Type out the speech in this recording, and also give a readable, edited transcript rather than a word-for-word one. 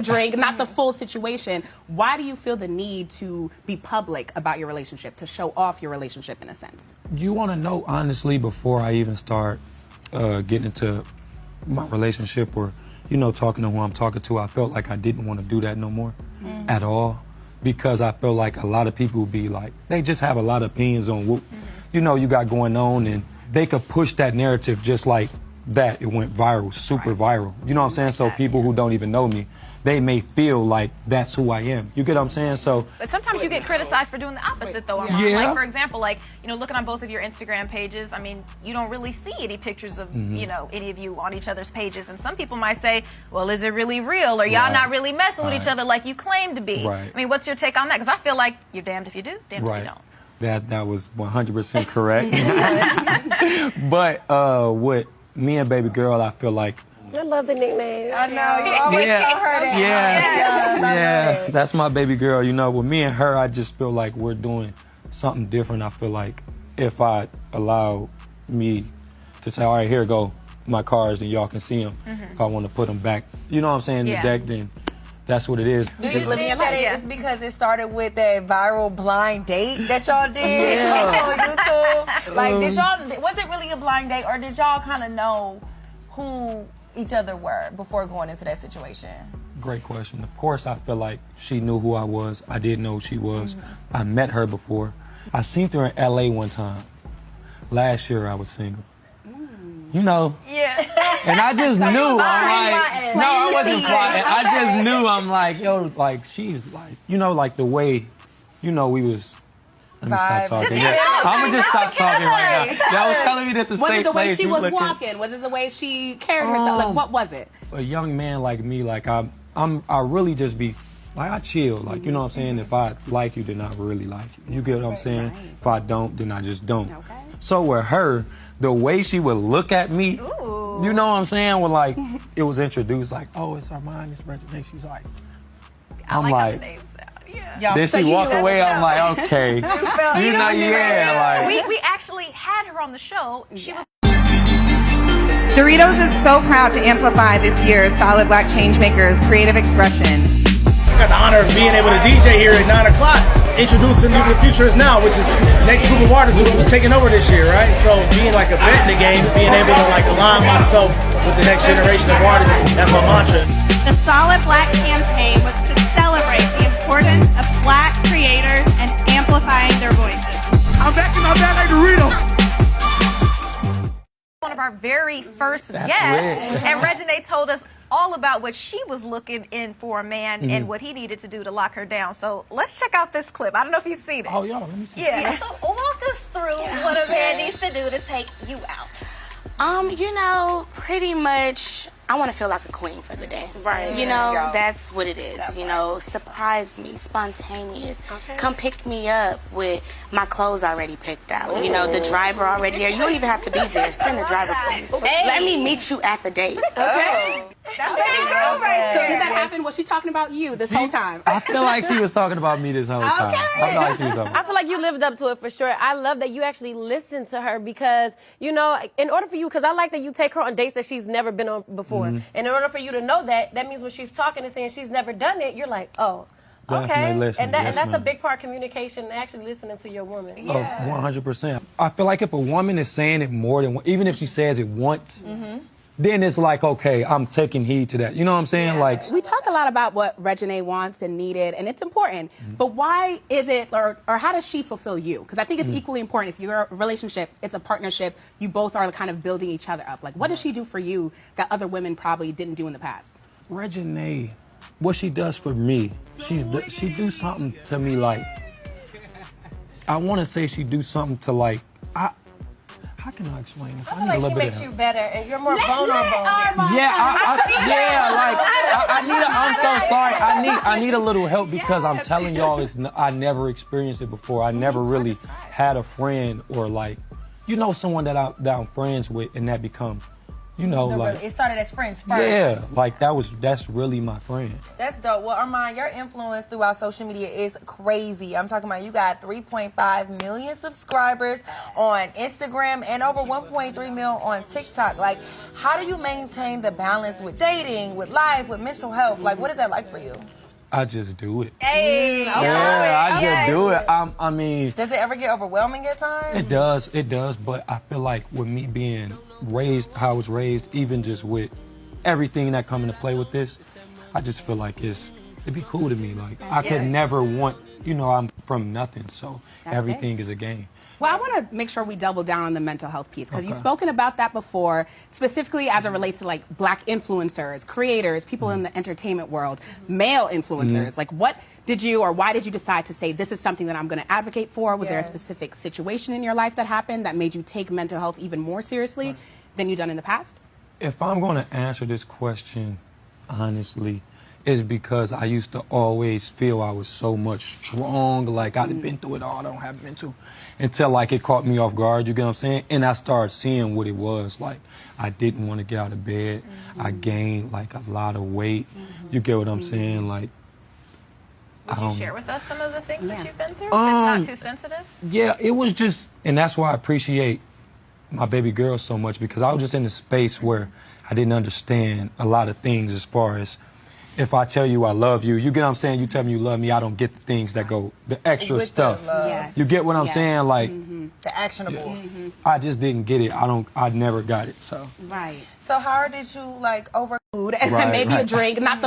drink, not the full situation. Why do you feel the need to be public about your relationship, to show off your relationship in a sense? You want to know, honestly, before I even start getting into my relationship or, you know, talking to who I'm talking to, I felt like I didn't want to do that no more at all, because I feel like a lot of people be like, they just have a lot of opinions on what, you know, you got going on, and they could push that narrative just like that. It went viral, super viral. You know what I'm saying? So people who don't even know me, they may feel like that's who I am. You get what I'm saying? So, but sometimes you get criticized for doing the opposite, though. Like, for example, like, you know, looking on both of your Instagram pages, I mean, you don't really see any pictures of, you know, any of you on each other's pages. And some people might say, well, is it really real? Or y'all not really messing with each other like you claim to be? I mean, what's your take on that? Because I feel like you're damned if you do, damned if you don't. That was 100% correct. But with me and baby girl, I feel like, I love the nickname. I know, you always tell her that. Yeah, that's my baby girl. You know, with me and her, I just feel like we're doing something different. I feel like if I allow me to say, all right, here go my cards and y'all can see them. If I want to put them back, you know what I'm saying, in the deck, then that's what it is. Do you think that it's because it started with that viral blind date that y'all did on YouTube? Like, did y'all, was it really a blind date, or did y'all kind of know who each other were before going into that situation? Great question. Of course, I feel like she knew who I was. I didn't know who she was. I met her before. I seen her in LA one time. Last year I was single. You know. And I just knew. I'm like, no, I wasn't flying. I just knew. I'm like, yo, like, she's like, you know, like the way, you know, we was. Let me stop talking. I'm gonna just stop talking right now. Y'all was telling me this is a safe place. Was it the way she was walking? Was it the way she carried herself? Like, what was it? A young man like me, like I really just be, like, I chill. Like, you know what I'm saying? If I like you, then I really like you. You get what I'm saying? If I don't, then I just don't. So with her, the way she would look at me, you know what I'm saying? When, like, it was introduced, like, oh, it's Armand, it's Reginae. She's like, I'm like, then she walk away. I'm like, okay, you know, like we actually had her on the show. She was. Doritos is so proud to amplify this year's Solid Black Changemakers creative expression. I got the honor of being able to DJ here at 9 o'clock, introducing you to the future is now, which is the next group of artists who will be taking over this year, right? So being like a vet in the game, being able to like align myself with the next generation of artists, that's my mantra. The Solid Black campaign was to celebrate the importance of Black creators and amplifying their voices. I'm back in my bag like Doritos. One of our very first guests, and Reginae told us all about what she was looking in for a man and what he needed to do to lock her down. So let's check out this clip. I don't know if you've seen it. Oh, y'all, let me see. So walk us through what a man needs to do to take you out. You know, pretty much, I want to feel like a queen for the day. Right. You know, that's what it is. You know, surprise me, spontaneous. Come pick me up with my clothes already picked out. You know, the driver already there. You don't even have to be there. Send the driver for me. Let me meet you at the date. That's pretty good, right? So did that happen? Was she talking about you this whole time? I feel like she was talking about me this whole time. I feel like she was talking I feel like you lived up to it for sure. I love that you actually listened to her because, you know, in order for you, because I like that you take her on dates that she's never been on before. And in order for you to know that, that means when she's talking and saying she's never done it, you're like, oh, okay. And that's a big part of communication, actually listening to your woman. 100%. I feel like if a woman is saying it more than, even if she says it once, then it's like, okay, I'm taking heed to that. You know what I'm saying? Like, we talk a lot about what Reginae wants and needed, and it's important. But why is it, or how does she fulfill you? Because I think it's equally important. If you're a relationship, it's a partnership. You both are kind of building each other up. Like, what does she do for you that other women probably didn't do in the past? Reginae, what she does for me, she do something to me like, I want to say she do something to like, how can I explain this? I feel like she makes you better and you're more vulnerable. I'm so sorry. I need a little help because I'm telling y'all, I never experienced it before. I never really had a friend or like, you know, someone that I'm friends with and that become you know, like it started as friends first. yeah, like that's really my friend. That's dope. Well, Armand, your influence throughout social media is crazy. I'm talking about you got 3.5 million subscribers on Instagram and over 1.3 million on TikTok. Like, how do you maintain the balance with dating, with life, with mental health? Like, what is that like for you? I just do it. Hey, Yeah, I just do it. I mean, does it ever get overwhelming at times? It does, but I feel like with me being raised how I was raised, even just with everything that come into play with this, I just feel like it'd be cool to me. Like I could never want, you know, I'm from nothing, so everything is a game. Well, I want to make sure we double down on the mental health piece because you've spoken about that before, specifically as it relates to like Black influencers, creators, people in the entertainment world, male influencers. Like, what did you or why did you decide to say this is something that I'm going to advocate for? Was there a specific situation in your life that happened that made you take mental health even more seriously than you've done in the past? If I'm going to answer this question honestly, is because I used to always feel I was so much strong, like I'd been through it all, I don't have mental, until like it caught me off guard, you get what I'm saying? And I started seeing what it was, like I didn't want to get out of bed, I gained like a lot of weight, you get what I'm saying? Like, would you share with us some of the things that you've been through, if it's not too sensitive? Yeah, it was just, and that's why I appreciate my baby girl so much, because I was just in a space where I didn't understand a lot of things as far as, if I tell you I love you, you get what I'm saying? You tell me you love me, I don't get the things that go, the extra With stuff. the love. You get what I'm saying? Like, The actionables. I just didn't get it. I never got it. So. Right. So how did you like over Food and maybe a drink, not the